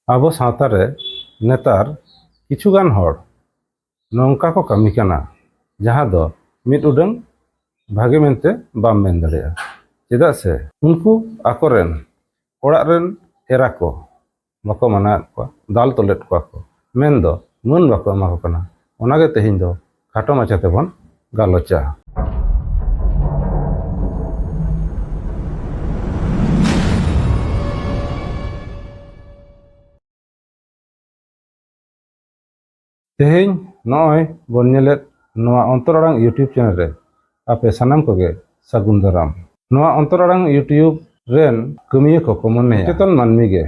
ᱟᱵᱚ ᱥᱟᱶᱛᱟ ᱨᱮ ᱱᱮᱛᱟর ᱠᱤᱪᱷᱩᱜᱟᱱ ᱦᱚᱲ ᱱᱚᱝᱠᱟ ᱠᱚ ᱠᱟᱹᱢᱤ ᱠᱟᱱᱟ ᱡᱟᱦᱟᱸ ᱫᱚ ᱢᱤᱫ ᱩᱰᱟᱹᱝ ᱵᱷᱟᱜᱮ ᱢᱮᱱᱛᱮ ᱵᱟᱢ ᱢᱮᱱ ᱫᱟᱲᱮᱭᱟᱜᱼᱟ᱾ ᱪᱮᱫᱟᱜ ᱥᱮ ᱩᱱᱠᱩ ᱟᱠᱚᱨᱮᱱ ᱚᱲᱟᱜ ᱨᱮᱱ ᱮᱨᱟ ᱠᱚ ᱵᱟᱠᱚ ᱢᱟᱱᱟᱣᱮᱫ ᱠᱚᱣᱟ, ᱫᱟᱞ ᱛᱚᱞᱮᱫ ᱠᱚᱣᱟ ᱠᱚ, ᱢᱮᱱᱫᱚ ᱢᱟᱹᱱ ᱵᱟᱠᱚ ᱮᱢᱟ ᱠᱚ ᱠᱟᱱᱟ᱾ ᱚᱱᱟᱜᱮ ᱛᱮᱦᱮᱧ ᱫᱚ ᱠᱷᱟᱴᱚ ᱢᱟᱪᱷᱟ ᱛᱮᱵᱚᱱ ᱜᱟᱞᱚᱪᱟ᱾ ᱛᱮᱦᱮᱧ ᱱᱚᱜᱼᱚᱭ ᱵᱚᱱ ᱧᱮᱞᱮᱫ ᱱᱚᱣᱟ ᱚᱱᱛᱚᱨ ᱟᱲᱟᱝ ᱤᱭᱩᱴᱩᱵᱽ ᱪᱮᱱᱮᱞ ᱨᱮ ᱟᱯᱮ ᱥᱟᱱᱟᱢ ᱠᱚᱜᱮ ᱥᱟᱹᱜᱩᱱ ᱫᱟᱨᱟᱢ᱾ ᱱᱚᱣᱟ ᱚᱱᱛᱚᱨ ᱟᱲᱟᱝ ᱤᱭᱩᱴᱩᱵᱽ ᱨᱮᱱ ᱠᱟᱹᱢᱤᱭᱟᱹ ᱠᱚᱠᱚ ᱢᱚᱱᱮᱭᱟ ᱥᱚᱪᱮᱛᱚᱱ ᱢᱟᱹᱱᱢᱤ ᱜᱮ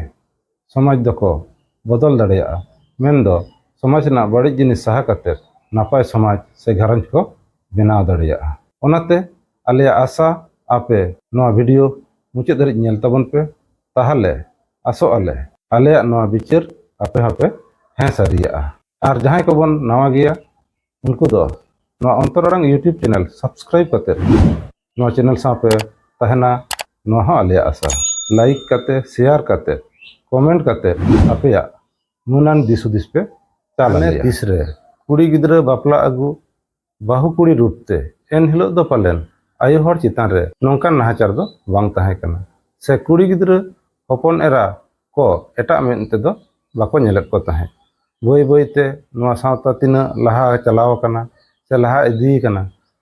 ᱥᱚᱢᱟᱡᱽ ᱫᱚᱠᱚ ᱵᱚᱫᱚᱞ ᱫᱟᱲᱮᱭᱟᱜᱼᱟ, ᱢᱮᱱᱫᱚ ᱥᱚᱢᱟᱡᱽ ᱨᱮᱱᱟᱜ ᱵᱟᱹᱲᱤᱡ ᱡᱤᱱᱤᱥ ᱥᱟᱦᱟ ᱠᱟᱛᱮᱫ ᱱᱟᱯᱟᱭ ᱥᱚᱢᱟᱡᱽ ᱥᱮ ᱜᱷᱟᱨᱚᱸᱡᱽ ᱠᱚ ᱵᱮᱱᱟᱣ ᱫᱟᱲᱮᱭᱟᱜᱼᱟ᱾ ᱚᱱᱟᱛᱮ ᱟᱞᱮᱭᱟᱜ ᱟᱥᱟ ᱟᱯᱮ ᱱᱚᱣᱟ ᱵᱷᱤᱰᱤᱭᱳ ᱢᱩᱪᱟᱹᱫ ᱫᱷᱟᱹᱨᱤᱡ ᱧᱮᱞ ᱛᱟᱵᱚᱱ ᱯᱮ, ᱛᱟᱦᱚᱞᱮ ᱟᱥᱚᱜ ᱟᱞᱮ ᱟᱞᱮᱭᱟᱜ ᱱᱚᱣᱟ ᱵᱤᱪᱟᱹᱨ ᱟᱯᱮ ᱦᱚᱸᱯᱮ ᱦᱮᱸ ᱥᱟᱹᱨᱤᱭᱟᱜᱼᱟ᱾ ᱟᱨ ᱡᱟᱦᱟᱸᱭ ᱠᱚᱵᱚᱱ ᱱᱟᱣᱟ ᱜᱮᱭᱟ उनको दो नवा अंतर आड़ांग यूट्यूब चैनल सब्सक्राइब करते नवा चैनल सापे तहना नवा हो आले आशा लाइक करते शेयर करते कमेंट करते अपया मुनान दिसुदिस पे चालाने तीसरे कुड़ी गिद्रे बापला अगु बाहु कुड़ी रूपते एन हिलो दो पालेन आयो हर चितान रे नौका नाहाचार दो बांग ताहे कना से कुड़ी गिद्रे हपन एरा को एटा मेनते दो बाको नेलक को ताहे बई बईते नवा सावता तीना लहा चलाव कना से लहा इदी कना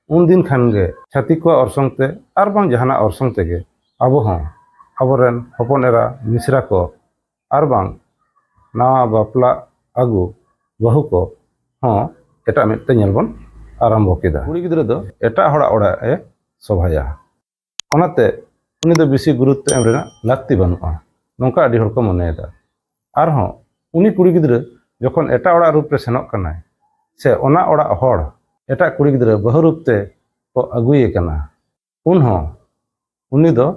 उन दिन खान गे छाती को अरसंग ते आर बांग जहाना अरसंग तेगे आबो हों आबोरेन हपन एरा मिश्रा को आर बांग नवा बापला आगु बहु को हों एटा मेते नेलबन आरंभ केदा। कुड़ी गिद्रे दो एटा हड़ा ओड़ा ए सभाया ओनाते उनी दो बेसी गुरुत्व एम रेना लाक्ति बानुआ नोंका आदि हड़ को मनेदा। आर हों उनी कुड़ी गिद्रे जखन एटा ओड़ा रूप रे सेनोक कनाय से ओना ओड़ा हड़ एटा कुड़ी गिद्रे बहु रूपते को अगुये कना उन हों उनी दो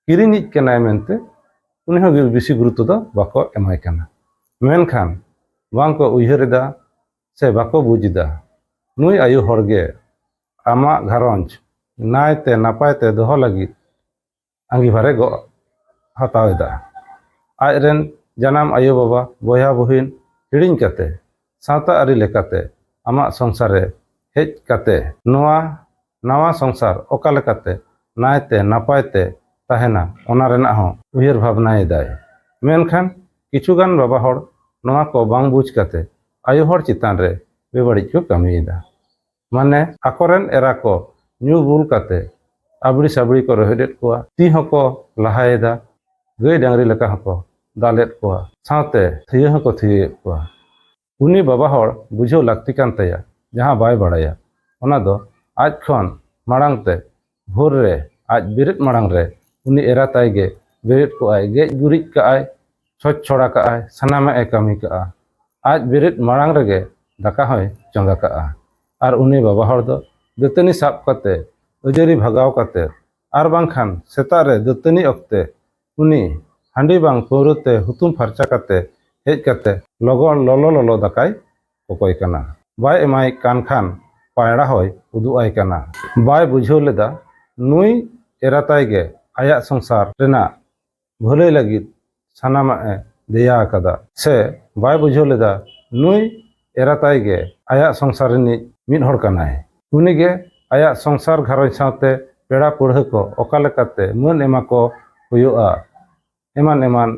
किरिनिज कनाय मेनते उनी हों बेसी गुरुत्व दो बाको एमाय कना। मेनखान बांग को उयहरेदा से बाको बुझदा नुई आयु हड़गे आमा घारंज नायते नापायते दोहो लगी आंगिभारे गो हतावेदा आजरेन जानाम आयु बाबा बया बहिन हिड़िंग कते सावता आरी लेकाते आमा संसारे हेज कते नवा नवा संसार ओका लेकाते नायते नापायते ताहेना ओना रेना हो उयहर भावनायेदाय। मेनखान किछुगान बाबा हड़ नवा को बांग बुझ कते आयु हड़ चितान रे बेबाड़िज को कामियेदा माने आकोरेन एरा को न्यू बुल कते आबड़ी साबड़ी को रहेडेट कोआ ती हको लहायेदा गई डांगरी लेका हको दालेट कोआ सावते थिये हको थियेत कोआ उनी बाबा हड़ बुझो लाक्ति कान तया जहां बाय बाड़ाया ओना दो आज खन माड़ांग ते भोर रे आज बिरेट माड़ांग रे उनी एरा तायगे बिरेट को आय गेज गुरिज का आय छoj छोड़ा का आय सनामा ए कामी का आज बिरेट माड़ांग रेगे दाका होय चंगा का आर उनी बाबा हड़ दो दतनी साब कते अजरी भगाव कते आर बांखान सेता रे दतनी अक्ते उनी हांडी बांग पौरते हुतुम फरचा कते हेज कते लगन ललो ललो दाकाय कोकोय कना बाय एमाय कान खान पायड़ा होय उदु आय कना बाय बुझाव लेदा नुई एराताय गे आया संसार रेना भले लगित सानामा ए देया कदा से बाय बुझाव लेदा नुई एराताय गे आया संसार रिनी मिद हड़ कनाय उनी गे आया संसार घारंज सावते पेड़ा पुढ़ा को ओका लेकाते मान एमा को हुयुआ एमान एमान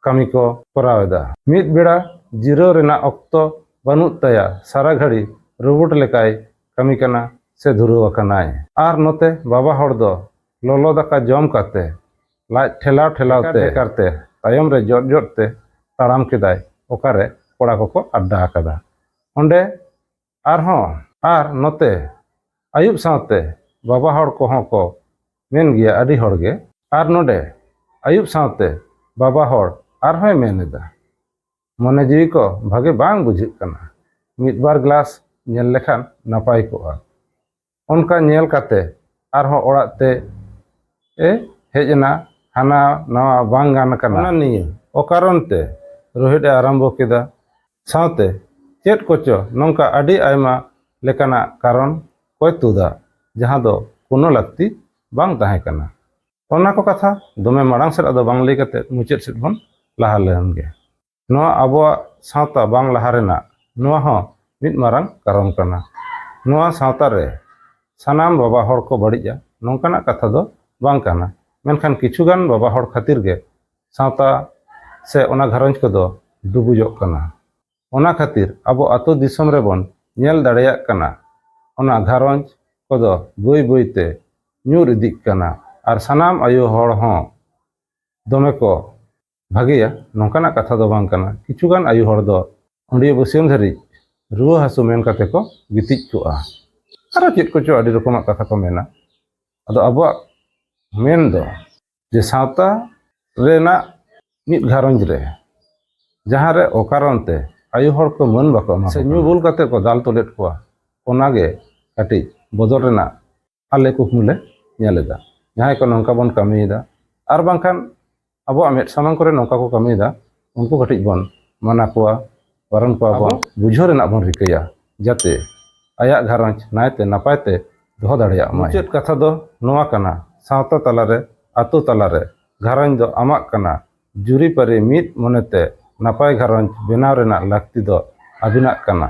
कामी को करावेदा मिद बेड़ा जिरो रेना अक्तो बानुत तया सारा घड़ी रोबोट लेकाय कामी कना से धुरुव कनाय आर नोते बाबा हड़ दो ललो दाका जम काते लाज ठेलाव ठेलावते करते तायम रे जट जटते ताड़ाम केदाय ओकारे कोड़ा को अड्डा आकादा ओंडे आर हों आर नोते आयुब सावते बाबा हड़ को हों को मेन गिया आदि हड़गे आर नोडे आयुब सावते बाबा हड़ आर होय मेनेदा मने जीवी को भागे बांग बुझिक कना मिद बार ग्लास नेल लेखान नापाय कोआ उनका नेल काते आरहों ओड़ाग ते ए हेजना हाना नवा बांग गान कना ओना निये ओ कारण ते रोहित आरंभ केदा सावते चेत कोचो नोंका आदि आयमा लेकाना कारण कोय तुदा जहां दो कोनो लाक्ति बांग ताहे कना ओना को कथा दमे माड़ांग सेद आदो बांग लई कते मुचेद सेद बन लाहा लेनगे। ᱱᱚᱣᱟ ᱟᱵᱚᱣᱟᱜ ᱥᱟᱶᱛᱟ ᱵᱟᱝ ᱞᱟᱦᱟ ᱨᱮᱱᱟᱜ ᱱᱚᱣᱟ ᱦᱚᱸ ᱢᱤᱫ ᱢᱟᱨᱟᱝ ᱠᱟᱨᱚᱱ ᱠᱟᱱᱟ। ᱱᱚᱣᱟ ᱥᱟᱶᱛᱟ ᱨᱮ ᱥᱟᱱᱟᱢ ᱵᱟᱵᱟ ᱦᱚᱲ ᱠᱚ ᱵᱟᱹᱲᱤᱡᱼᱟ ᱱᱚᱝᱠᱟᱱᱟᱜ ᱠᱟᱛᱷᱟ ᱫᱚ ᱵᱟᱝ ᱠᱟᱱᱟ। ᱢᱮᱱᱠᱷᱟन ᱠᱤᱪᱷᱩᱜᱟᱱ ᱵᱟᱵᱟ ᱦᱚᱲ ᱠᱷᱟᱹᱛᱤᱨ ᱜᱮ ᱥᱟᱶᱛᱟ ᱥᱮ ᱚᱱᱟ ᱜᱷᱟᱨᱚᱸᱡᱽ ᱠᱚᱫᱚ ᱰᱩᱵᱩᱡᱚᱜ ᱠᱟᱱᱟ। ᱚᱱᱟ ᱠᱷᱟᱹᱛᱤᱨ ᱟᱵᱚ ᱟᱛᱳ ᱫᱤᱥᱚᱢ ᱨᱮᱵᱚᱱ ᱧᱮᱞ ᱫᱟᱲᱮᱭᱟᱜ ᱠᱟᱱᱟ ᱚᱱᱟ ᱜᱷᱟᱨᱚᱸᱡᱽ ᱠᱚᱫᱚ ᱵᱟᱹᱭ ᱵᱟᱹᱭᱛᱮ ᱧᱩᱨ ᱤᱫᱤᱜ ᱠᱟᱱᱟ ᱟᱨ ᱥᱟᱱᱟᱢ ᱟᱭᱳ ᱦᱚᱲ ᱦᱚᱸ ᱫᱚᱢᱮ ᱠᱚ ᱵᱷᱟᱜᱮᱭᱟ ᱱᱚᱝᱠᱟᱱᱟᱜ ᱠᱟᱛᱷᱟ ᱫᱚ ᱵᱟᱝ ᱠᱟᱱᱟ। ᱠᱤᱪᱷᱩᱜᱟᱱ ᱟᱭᱳ ᱦᱚᱲ ᱫᱚ ᱩᱸᱰᱤᱭᱟᱹ ᱵᱟᱹᱥᱭᱟᱹᱢ ᱫᱷᱟᱹᱨᱤᱡ ᱨᱩᱣᱟᱹ ᱦᱟᱹᱥᱩ ᱢᱮᱱ ᱠᱟᱛᱮ ᱠᱚ ᱜᱤᱛᱤᱡ ᱠᱚᱜᱼᱟ। ᱟᱨᱚ ᱪᱮᱫ ᱠᱚᱪᱚ ᱟᱹᱰᱤ ᱨᱚᱠᱚᱢᱟᱜ ᱠᱟᱛᱷᱟ ᱠᱚ ᱢᱮᱱᱟ। ᱟᱫᱚ ᱟᱵᱚᱣᱟᱜ ᱢᱮᱱ ᱫᱚ ᱡᱮ ᱥᱟᱶᱛᱟ ᱨᱮᱱᱟᱜ ᱢᱤᱫ ᱜᱷᱟᱨᱚᱸᱡᱽ ᱨᱮ ᱡᱟᱦᱟᱸᱨᱮ ᱚᱠᱟᱨᱚᱱ ᱛᱮ ᱟᱭᱳ ᱦᱚᱲ ᱠᱚ ᱢᱟᱹᱱ ᱵᱟᱠᱚ ᱮᱢᱟ ᱥᱮ ᱧᱩ ᱵᱩᱞ ᱠᱟᱛᱮ ᱠᱚ ᱫᱟᱞ ᱛᱚᱞᱮᱫ ᱠᱚᱣᱟ ᱚᱱᱟᱜᱮ ᱠᱟᱹᱴᱤᱡ ᱵᱚᱫᱚᱞ ᱨᱮᱱᱟᱜ ᱟᱞᱮ ᱠᱩᱠᱢᱩ ᱞᱮ ᱧᱮᱞ ᱮᱫᱟ। ᱡᱟᱦᱟᱸᱭ ᱠᱚ ᱱᱚᱝᱠᱟ ᱵᱚᱱ ᱠᱟᱹᱢᱤᱭᱮᱫᱟ ᱟᱨ ᱵᱟᱝᱠᱷᱟᱱ ᱟᱵᱚᱣᱟᱜ ᱢᱮᱫ ᱥᱟᱢᱟᱝ ᱠᱚᱨᱮ ᱱᱚᱝᱠᱟ ᱠᱚ ᱠᱟᱹᱢᱤᱭᱮᱫᱟ ᱩᱱᱠᱩ ᱠᱟᱹᱴᱤᱡ ᱵᱚᱱ ᱢᱟᱱᱟ ᱠᱚᱣᱟ ᱵᱟᱨᱚᱱ ᱠᱚᱣᱟ ᱵᱚᱱ ᱵᱩᱡᱷᱟᱹᱣ ᱨᱮᱱᱟᱜ ᱵᱚᱱ ᱨᱤᱠᱟᱹᱭᱟ ᱡᱟᱛᱮ ᱟᱭᱟᱜ ᱜᱷᱟᱨᱚᱸᱡᱽ ᱱᱟᱭᱛᱮ ᱱᱟᱯᱟᱭᱛᱮ ᱫᱚᱦᱚ ᱫᱟᱲᱮᱭᱟᱜ ᱢᱟᱭ। ᱢᱩᱪᱟᱹᱫ ᱠᱟᱛᱷᱟ ᱫᱚ ᱱᱚᱣᱟ ᱠᱟᱱᱟ ᱥᱟᱶᱛᱟ ᱛᱟᱞᱟᱨᱮ ᱟᱛᱳ ᱛᱟᱞᱟᱨᱮ ᱜᱷᱟᱨᱚᱸᱡᱽ ᱫᱚ ᱟᱢᱟᱜ ᱠᱟᱱᱟ। ᱡᱩᱨᱤᱯᱟᱹᱨᱤ ᱢᱤᱫ ᱢᱚᱱᱮᱛᱮ ᱱᱟᱯᱟᱭ ᱜᱷᱟᱨᱚᱸᱡᱽ ᱵᱮᱱᱟᱣ ᱨᱮᱱᱟᱜ ᱞᱟᱹᱠᱛᱤ ᱫᱚ ᱟᱹᱵᱤᱱᱟᱜ ᱠᱟᱱᱟ।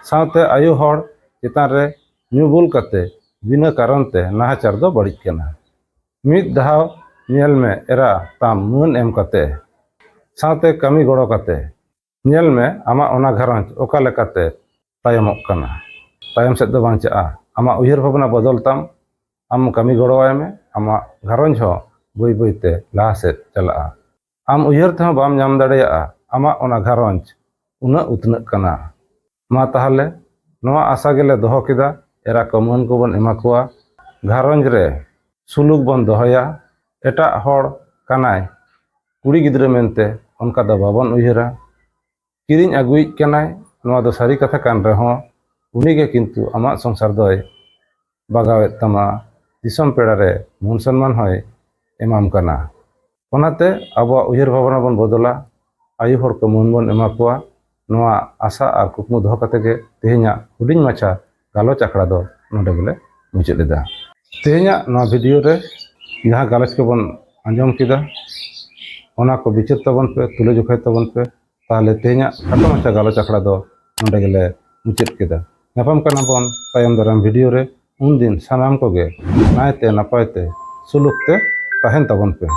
ᱥᱟᱶᱛᱮ ᱟᱭᱳ ᱦᱚᱲ ᱪᱮᱛᱟᱱ ᱨᱮ ᱧᱩ ᱵᱩᱞ ᱠᱟᱛᱮ ᱵᱤᱱᱟᱹ ᱠᱟᱨᱚᱱ te ᱱᱟᱦᱟᱪᱟᱨ ᱫᱚ ᱵᱟᱹᱲᱤᱡ ᱠᱟᱱᱟ। ᱢᱤᱫ ᱫᱷᱟᱣ ᱧᱮᱞ ᱢᱮ ᱮᱨᱟ ᱛᱟᱢ ᱢᱟᱹᱱ ᱮᱢ ᱠᱟᱛᱮ ᱥᱟᱶᱛᱮ ᱠᱟᱹᱢᱤ ᱜᱚᱲᱚ ᱠᱟᱛᱮ ᱧᱮᱞ ᱢᱮ ᱟᱢᱟᱜ ᱚᱱᱟ ᱜᱷᱟᱨᱚᱸᱡᱽ ᱚᱠᱟ ᱞᱮᱠᱟᱛᱮ ᱛᱟᱭᱚᱢᱚᱜ ᱠᱟᱱᱟ। ᱛᱟᱭᱚᱢ ᱥᱮᱫ ᱫᱚ ᱵᱟᱝ ᱪᱟᱜᱼᱟ। ᱟᱢᱟᱜ ᱩᱭᱦᱟᱹᱨ ᱵᱷᱟᱵᱽᱱᱟ ᱵᱚᱫᱚᱞ ᱛᱟᱢ ᱟᱢ ᱠᱟᱹᱢᱤ ᱜᱚᱲᱚᱣᱟᱭ ᱢᱮ ᱟᱢᱟᱜ ᱜᱷᱟᱨᱚᱸᱡᱽ ᱦᱚᱸ ᱵᱟᱹᱭ ᱵᱟᱹᱭᱛᱮ ᱞᱟᱦᱟ ᱥᱮᱫ ᱪᱟᱞᱟᱜᱼᱟ। ᱟᱢ ᱩᱭᱦᱟᱹᱨ ᱛᱮᱦᱚᱸ ᱵᱟᱢ ᱧᱟᱢ ᱫᱟᱲᱮᱭᱟᱜᱼᱟ ᱟᱢᱟᱜ ᱚᱱᱟ ᱜᱷᱟᱨᱚᱸᱡᱽ ᱩᱱᱟᱹᱜ ᱩᱛᱱᱟᱹᱜ ᱠᱟᱱᱟ। ᱢᱟ ᱛᱟᱦᱚᱞᱮ ᱱᱚᱣᱟ ᱟশা ᱜᱮᱞᱮ ᱫᱚᱦᱚ ᱠᱮᱫᱟ ᱮᱨᱟ ᱠᱚ ᱢᱟᱹᱱ ᱠᱚᱵᱚᱱ ᱮᱢᱟ ᱠᱚᱣᱟ ᱜᱷᱟᱨᱚᱸᱡᱽ ᱨᱮ ᱥᱩᱞᱩᱠ ᱵᱚᱱ ᱫᱚᱦᱚᱭᱟ ᱮᱴᱟᱜ ᱦᱚᱲ ᱠᱟᱱᱟᱭ ᱠᱩᱲᱤ ᱜᱤᱫᱽᱨᱟᱹ ᱢᱮᱱᱛᱮ ᱚᱱᱠᱟ ᱫᱚ ᱵᱟᱵᱚᱱ ᱩᱭᱦᱟᱹᱨᱟ ᱠᱤᱨᱤᱧ ᱟᱹᱜᱩᱭᱤᱡ ᱠᱟᱱᱟᱭ ᱱᱚᱣᱟ ᱫᱚ ᱥᱟᱹᱨᱤ ᱠᱟᱛᱷᱟ ᱠᱟᱱ ᱨᱮᱦᱚᱸ ᱩᱱᱤᱜᱮ ᱠᱤᱱᱛᱩ ᱟᱢᱟᱜ ᱥᱚᱝᱥᱟᱨ ᱫᱚᱭ ᱵᱟᱜᱟᱣᱮᱫ ᱛᱟᱢᱟ ᱫᱤᱥᱚᱢ ᱯᱮᱲᱟ ᱨᱮ ᱢᱟᱹᱱ ᱥᱚᱱᱢᱟᱱ ᱦᱚᱸᱭ ᱮᱢᱟᱢ ᱠᱟᱱᱟ। ᱚᱱᱟᱛᱮ ᱟᱵᱚᱣᱟᱜ ᱩᱭᱦᱟᱹᱨ ᱵᱷᱟᱵᱽᱱᱟ ᱵᱚᱱ ᱵᱚᱫᱚᱞᱟ ᱟᱭᱳ ᱦᱚᱲ ᱠᱚ ᱢᱟᱹᱱ ᱵᱚᱱ ᱮᱢᱟ ᱠᱚᱣᱟ ᱱᱚᱣᱟ ᱟশা ᱟᱨ ᱠᱩᱠᱢᱩ ᱫᱚᱦᱚ ᱠᱟᱛᱮ ᱜᱮ ᱛᱮᱦᱮᱧᱟᱜ ᱦᱩᱰᱤᱧ ᱢᱟᱪᱷᱟ ᱜᱟᱞᱚᱪ ᱟᱠᱷᱲᱟ ᱫᱚ ᱱᱚᱰᱮ ᱜᱮᱞᱮ ᱢᱩᱪᱟᱹᱫ ᱮᱫᱟ। ᱛᱮᱦᱮᱧᱟᱜ ᱱᱚᱣᱟ ᱵᱷᱤᱰᱤᱭᱳ ᱨᱮ ᱡᱟᱦᱟᱸ ᱜᱟᱞᱚᱪ ᱠᱚᱵᱚᱱ ᱟᱸᱡᱚᱢ ᱠᱮᱫᱟ ᱚᱱᱟ ko ᱵᱤᱪᱟᱹᱨ ᱛᱟᱵᱚᱱ ᱯᱮ ᱛᱩᱞᱟᱹ ᱡᱚᱠᱷᱟᱭ ᱛᱟᱵᱚᱱ ᱯᱮ ᱛᱟᱦᱚᱞᱮ ᱛᱮᱦᱮᱧᱟᱜ ᱠᱷᱟᱴᱚ ᱢᱟᱪᱷᱟ ᱜᱟᱞᱚᱪ ᱟᱠᱷᱲᱟ ᱫᱚ ᱱᱚᱰᱮ ᱜᱮᱞᱮ ᱢᱩᱪᱟᱹᱫ ᱠᱮᱫᱟ ᱧᱟᱯᱟᱢ ᱠᱟᱱᱟ ᱵᱚᱱ ᱛᱟᱭᱚᱢ ᱫᱟᱨᱟᱢ ᱵᱷᱤᱰᱤᱭᱳ ᱨᱮ ᱩᱱᱫᱤᱱ ᱥᱟᱱᱟᱢ ᱠᱚᱜᱮ ᱱᱟᱭᱛᱮ ᱱᱟᱯᱟᱭᱛᱮ ᱥᱩᱞᱩᱠ ᱛᱮ ᱛᱟᱦᱮᱱ ᱛᱟᱵᱚᱱ ᱯᱮ।